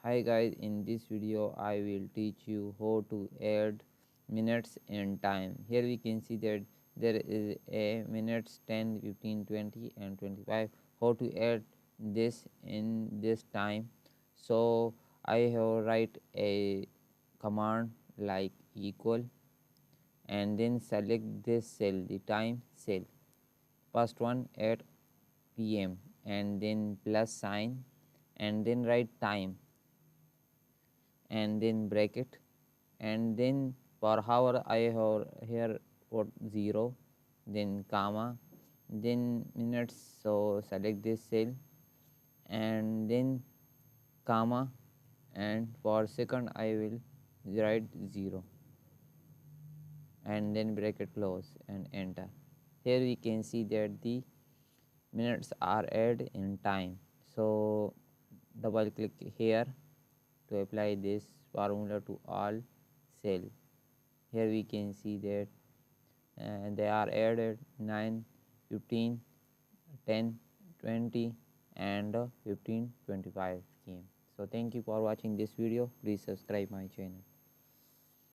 Hi guys, in this video I will teach you how to add minutes and time. Here we can see that there is a minutes 10, 15, 20 and 25. How to add this in this time? So I have write a command like equal and then select this cell, the time cell. First one at PM and then plus sign and then write time and then bracket and then for hour I have here put 0, then comma, then minutes, so select this cell and then comma, and for second I will write 0 and then bracket close and enter. Here we can see that the minutes are added in time. So double click here to apply this formula to all cell. Here we can see that they are added 9, 15, 10, 20 and 15, 25 came. So thank you for watching this video. Please subscribe my channel.